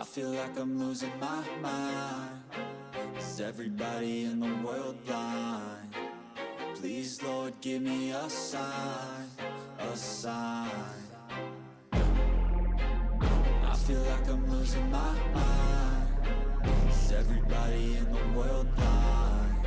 feel like I'm losing my mind. Is everybody in the world blind? Please, Lord, give me a sign, a sign. I feel like I'm losing my mind. Is everybody in the world blind?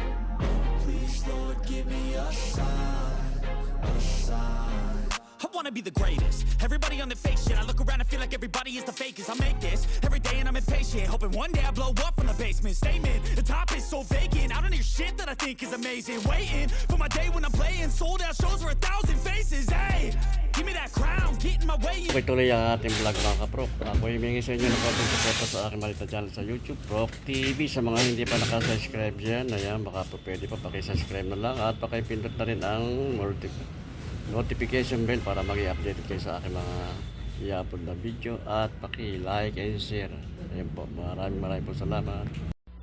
Please, Lord, give me a sign, a sign. I wanna be the greatest. Everybody on the fake shit. I look around and feel like everybody is the fakest. I make this every day and I'm impatient, hoping one day I blow up from the basement. Statement, the top is so vacant. I don't hear shit that I think is amazing. Waiting for my day when I'm playing sold out shows for 1,000 faces. Hey, give me that crown, get in my way. Okay, tuloy ang ating vlog mga kaprok. Ako yung humingi sa inyo ng konting support sa aking malita channel sa YouTube, Prok TV. Sa mga hindi pa nakasubscribe dyan, ayan, baka po pwede pa pakisubscribe na lang at pakipindot na rin ang notification bell para mag-i-update kayo sa aking mga i-upload na video at paki-like and share. Ayan po, maraming po salamat.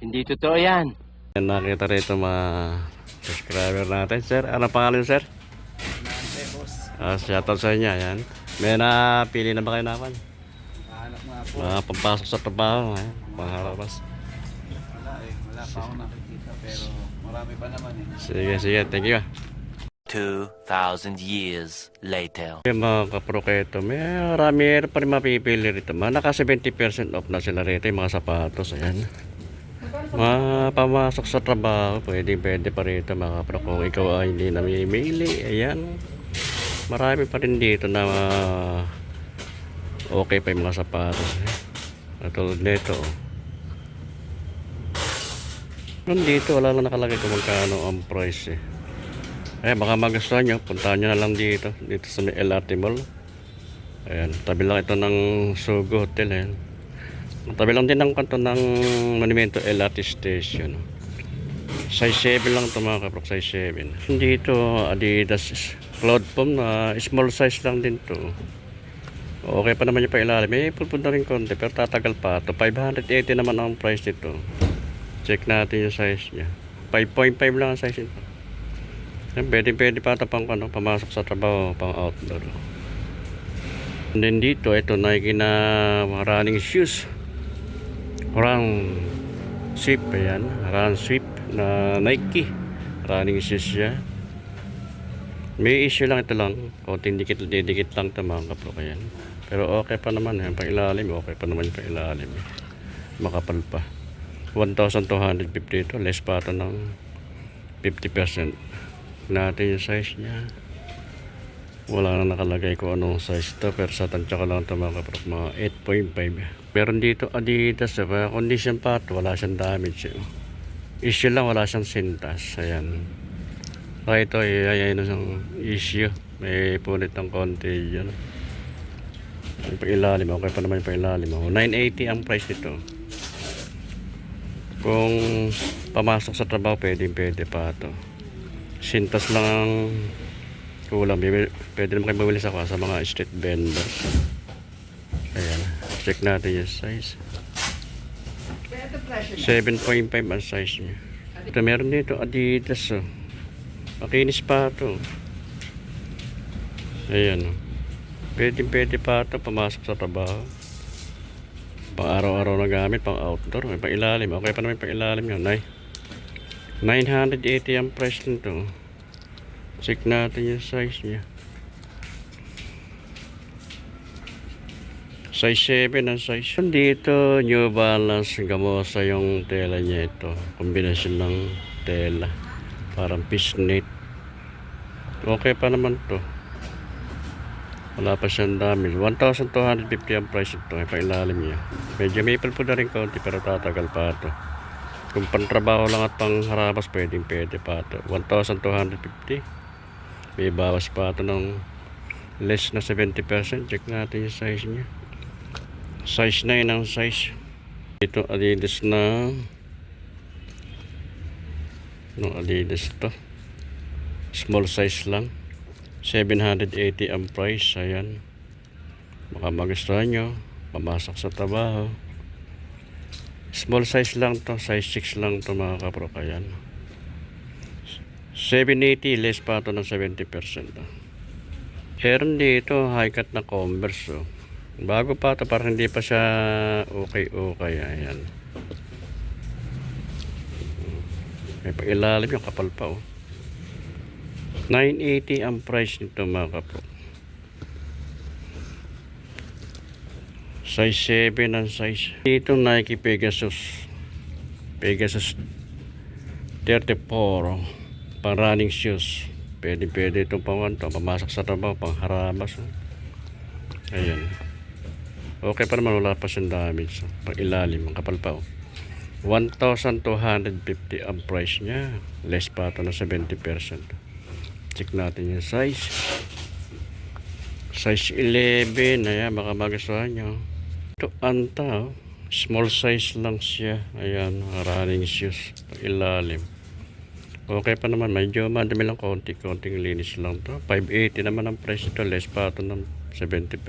Hindi totoo yan. Ayan, nakita rito mga subscriber natin. Sir, ano pangalan sir? Shoutout sa inyo. Ayan. May napili na ba kayo naman? Hanap nga po. Pampasok sa trabaho. Pangharabas. Wala pa ako nakikita pero marami pa naman eh. Sige, thank you. 2,000 years later. Yung mga kaproketo, marami pa rin mapipili rito. Naka 70% off na sila rito yung mga sapatos. Ayan. Mapamasok sa trabaho, pwede pa rito mga kapro. Kung ikaw ay hindi namimili, ayan. Marami pa rin dito na okay pa yung mga sapatos. Katulad nito. Nandito, wala lang nakalagay kung magkano ang price eh. Baka magustuhan nyo, puntahan nyo na lang dito sa may LRT Mall. Ayan, tabi lang ito ng Sugo Hotel. Ayan. Tabi lang din ng kanto ng Monumento LRT Station. Size 7 lang ito mga kaprok, size 7. Dito, Adidas Cloud Foam na small size lang din to. Okay pa naman yung pailalim. May pupunta rin konti pero tatagal pa ito. 580 naman ang price nito. Check natin yung size nya. 5.5 lang ang size nito. Pwede pa ito pang pamasok sa trabaho, pang outdoor. And then dito, ito Nike na running shoes. Run sweep, ayan. Run sweep na Nike. Running shoes siya. May issue lang ito lang. Konting dikit lang ito mga kapro. Ayan. Pero okay pa naman. Pang ilalim, okay pa naman yung pang ilalim. Makapal pa. 1,250 ito. Less pa ito ng 50%. Natin yung size nya. Wala na nakalagay ko anong size to, pero sa tansya ko lang ito mga kaprok, mga 8.5. Meron dito Adidas, condition pa ito, wala siyang damage. Issue lang, wala siyang sintas. Ayan. Kaya ito, ayan yung issue. May punit ng konti yan. Yung pang-ilalim, okay pa naman yung pang-ilalim. 980 ang price nito. Kung pamasok sa trabaho, pwede pa ito. Sintas lang ang kulang. Pwede naman kayo mabili sa mga street vendors. Ayan. Check natin yung size. 7.5 ang size nya. Ito meron dito Adidas. Makinis pa ito. Ayan. Pwede pa ito pamasok sa trabaho. Pang araw-araw na gamit. Pang outdoor. May pang ilalim. Okay pa naman pang ilalim yun. 980 ang price nito. Check natin yung size nya. Size 7 ang size. Dito New Balance gamosa yung tela nya ito. Kombinasyon ng tela. Parang fishnet. Okay pa naman to. Wala pa siyang damage. 1,250 ang price ito. May pailalim niya. Medyo may po na rin kaunti pero tatagal pa ito. Kung pantrabaho lang at pangharabas, pwede pa ito. 1,250. May bawas pa ito ng less na 70%. Check natin yung size nya. Size 9 ang size. Ito Adidas na Adidas to. Small size lang. 780 ang price. Ayan. Baka magustuhan nyo. Pamasok sa trabaho. Small size lang to, size 6 lang to mga kaprok. Ayan. 780, less pa to ng 70%. Meron dito high cut na Converse. Bago pa ito, parang hindi pa siya okay. Ayan. May pailalim yung kapal pa oh. 980 ang price nito mga kapro. Size 7 ang size. Dito Nike Pegasus 34 pang running shoes. Pwede itong pamasok sa trabaho, pang harabas oh. Ayan. Okay pa naman, wala pa siyang damage. Pang ilalim, ang kapal pa oh. 1,250 ang price niya. Less pa ito na 70%. Check natin yung size. Size 11. Ayan, baka magustuhan nyo. Ito, anta oh. Small size lang siya. Ayan, running shoes. Pang ilalim. Okay pa naman, medyo madami lang konting linis lang to. 580 naman ang price ito. Less pa ito ng 70%.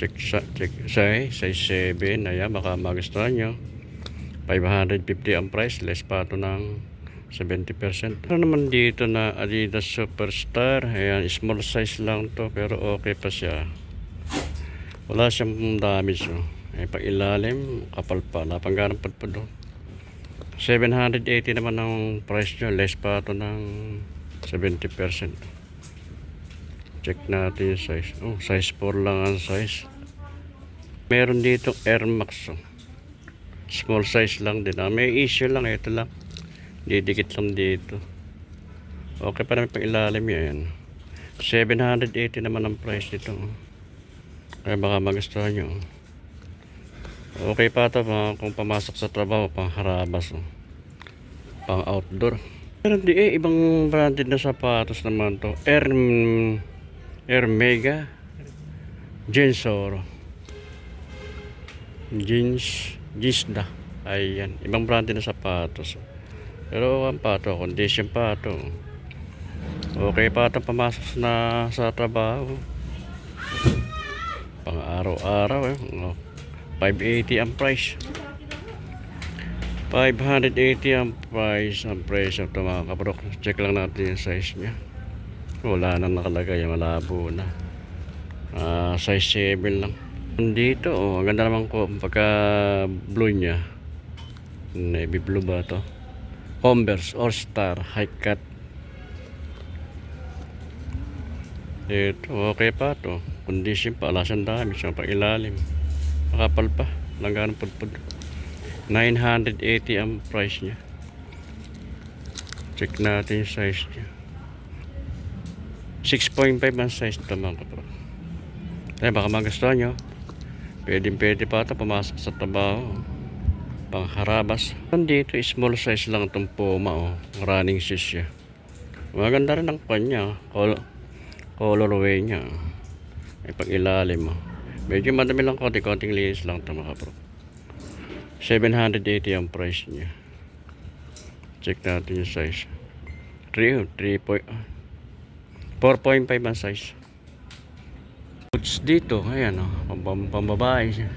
Check size 7. Ayan, baka magustuhan nyo. 550 ang price. Less pa ito ng 70%. Ano naman dito na Adidas Superstar. Ayan, small size lang to. Pero okay pa siya. Wala siyang damage. Oh. Ay, pang ilalim, kapal pa. Napangganang padpad. 780 naman ang price nyo. Less pa ito ng 70%. Check natin yung size. Oh, size 4 lang ang size. Meron dito Air Max. Oh. Small size lang din. May issue lang. Ito lang. Didikit lang dito. Okay pa naman pang ilalim yan. 780 naman ang price nito. Kaya baka magustuhan nyo. Okay pa ito kung pamasok sa trabaho, pang harabas. Oh. Pang outdoor. Pero di ibang branded na sapatos naman to. Air Mega Gensoro jeans na. Ayan, ibang branded na sapatos. Pero ang pato, condition pa ito. Okay pa ito pamasok na sa trabaho. Pang araw-araw eh. 580 ang price. 580 ang price. Ang price ng mga kabrok. Check lang natin yung size nya. Wala nang nakalagay, malabo na. Size 7 lang. Dito, ang ganda naman ko pagka blue nya. Navy blue ba to? Converse All Star High Cut. Ito, okay pa to. Condition pa, alas ang dami. Siya pa ilalim. Makapal pa. Langganang pudpud. 980 ang price nya. Check natin yung size nya. 6.5 ang size ito mga kapro. Kaya baka magustuhan nyo. Pwede pa ito pumasok sa trabaho. Pang harabas. Dito small size lang itong Puma oh. Running shoes siya. Maganda rin ang kanya. Colorway nya. Ay pag ilalim oh. Medyo madami lang konting linis lang ito mga kapro. 780 ang price niya. Check natin yung size. 4.5 ang size. Boots dito, ayan o, pambabae siya.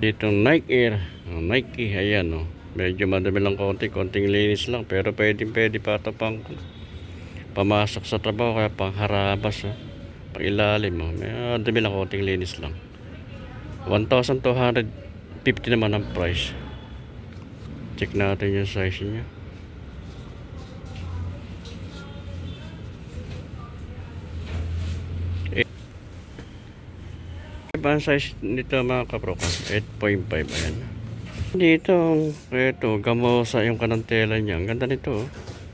Dito Nike Air, Nike, ayan o. Medyo madami lang konting linis lang, pero pwede pa ito pang pamasok sa trabaho, kaya pang harabas o. Pang ilalim o, madami lang konting linis lang. 1,250 naman ang price. Check natin yung size niya. Ang size nito mga kaproko 8.5 ayan. Dito ito gamosa yung kanang tela niya. Ang ganda nito.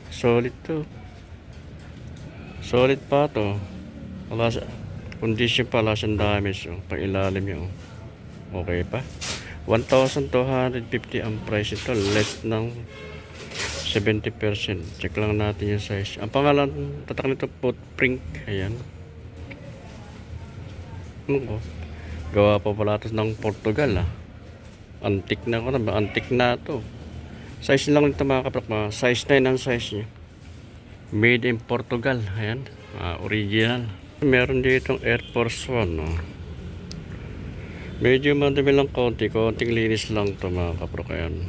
Solid to. Solid pa to. Wala sa condition pa, wala siyang damage oh. Pang ilalim niya oh. Okay pa. 1,250 ang price ito. Less ng 70%. Check lang natin yung size. Ang pangalan tatak nito Footprint. Ayan. Ano gawa pa pala ito ng Portugal ah. Antique na ko na. Antique na to. Size lang ito mga kaprak. Size 9 ang size niya. Made in Portugal. Ayan. Original. Meron ditong Air Force 1 no? Medyo madami lang konting linis lang ito mga kaprak. Ayan.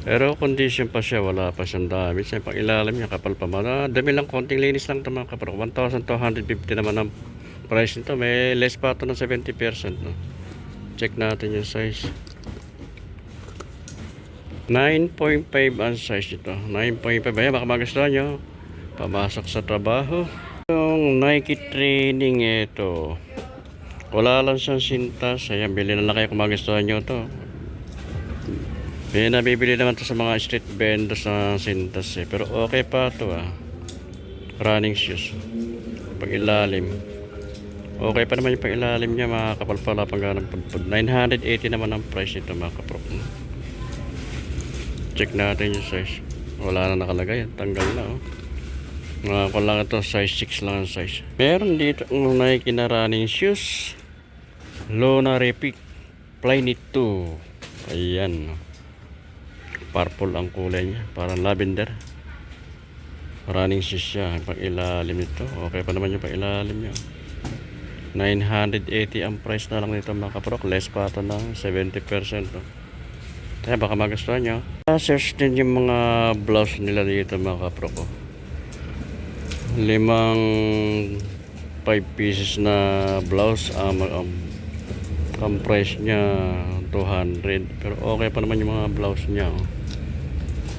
Pero condition pa siya, wala pa siyang damage. Yung pang ilalim niya, kapal pa man. Dami lang, konting linis lang ito mga kaprok. 1,250 naman ang price nito. May less pa ito ng 70%. No? Check natin yung size. 9.5 ang size nito. 9.5. Ayan, baka magustuhan nyo. Pamasok sa trabaho. Yung Nike training ito. Wala lang siyang sintas. Ayan, bili na lang kayo kung magustuhan nyo ito. May nabibili naman to sa mga street vendors na sintas eh. Pero okay pa to running shoes. Pag ilalim. Okay pa naman yung pag ilalim niya. Makakapal pala pang ganang pudpud. 980 naman ang price nito mga kaprok. Check natin yung size. Wala na nakalagay. Tanggal na kung lang ito size 6 lang ang size. Meron dito ang Nike na running shoes. Luna Repic Flyknit 2. Ayan. Purple ang kulay niya, parang lavender. Running shoes siya. Pag ilalim nito, okay pa naman yung pag ilalim niya. 980 ang price na lang nito mga kaprok. Less pa ito ng 70%. Kaya baka magustuhan nyo. Search din yung mga blouse nila dito mga kaprok. 5 pieces na blouse. Ang price niya 200. Pero okay pa naman yung mga blouse niya.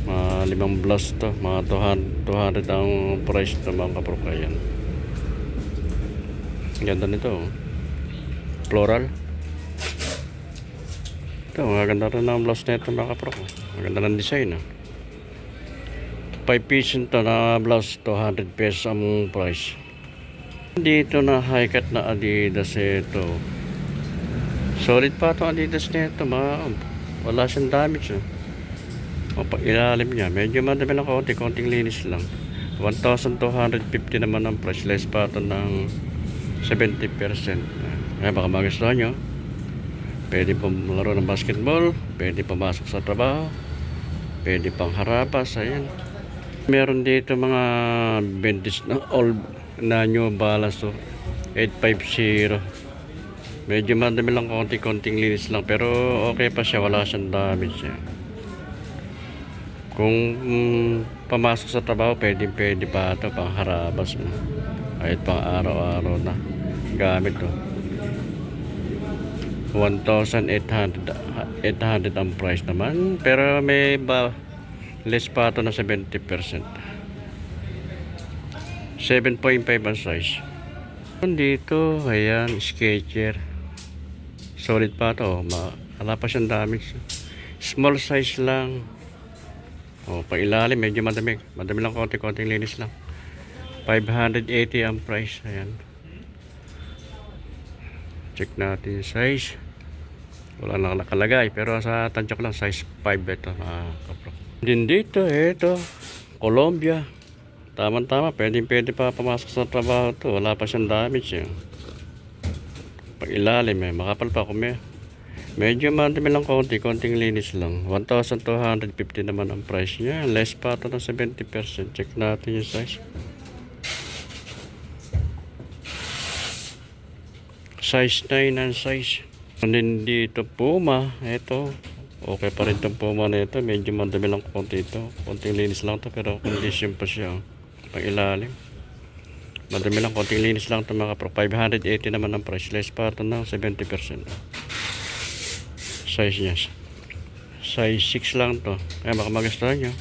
Mga 5 blouse to. Mga 200 ang price to mga kaprok. Ayan. Ganda nito. Floral. Ito, maganda rin ang blouse nito mga kaprok. Maganda ng design. 5 pieces to na blouse. 200 pesos ang price. Dito na high cut na Adidas ito. Solid pa ito Adidas nito. Wala siyang damage. Pag ilalim niya, medyo madami lang konting linis lang. 1,250 naman ang price. Less pa ito ng 70%. Kaya baka magustuhan nyo. Pwede pong laro ng basketball. Pwede pumasok sa trabaho. Pwede pang harapas. Ayan. Meron dito mga vintage na old na New Balance 850. Medyo madami lang konting linis lang. Pero okay pa siya. Wala siyang damage. Kung pamasok sa trabaho, pwede pa ito pang harabas. Kahit pang araw-araw na gamit. 1,800 ang price naman. Pero may less pa ito na 70%. 7.5 ang size. Dito, ayan, Skechers. Solid pa ito. Wala pa siyang damage. Small size lang. Pag ilalim, medyo madami. Madami lang konting linis lang. 580 ang price. Ayan. Check natin yung size. Wala na nakalagay. Pero sa tansya ko lang, size 5 ito. Din dito, ito. Colombia. Tama-tama. Pwede pa pumasok sa trabaho ito. Wala pa siyang damage. Pag ilalim, makapal pa kung medyo madami lang konting linis lang. 1,250 naman ang price niya. Less pa ito ng 70%. Check natin yung size. Size 9 ang size. Din dito Puma. Ito. Okay pa rin itong Puma na ito. Medyo madami lang konti ito. Konting linis lang ito. Pero condition pa siya. Pang ilalim. Madami lang konting linis lang ito mga kapro. 580 naman ang price. Less pa ito ng 70%. Size niya. Size 6 lang to. Kaya baka magustuhan nyo.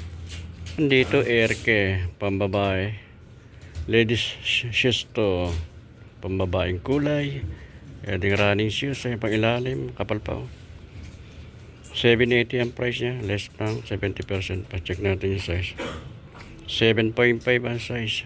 Dito Airke. Pambabae. Ladies shoes to. Pambabaeng kulay. Pwedeng running shoes. Ay pang ilalim. Kapal pa. 780 ang price niya. Less pang 70%. Pa-check natin yung size. 7.5 ang size.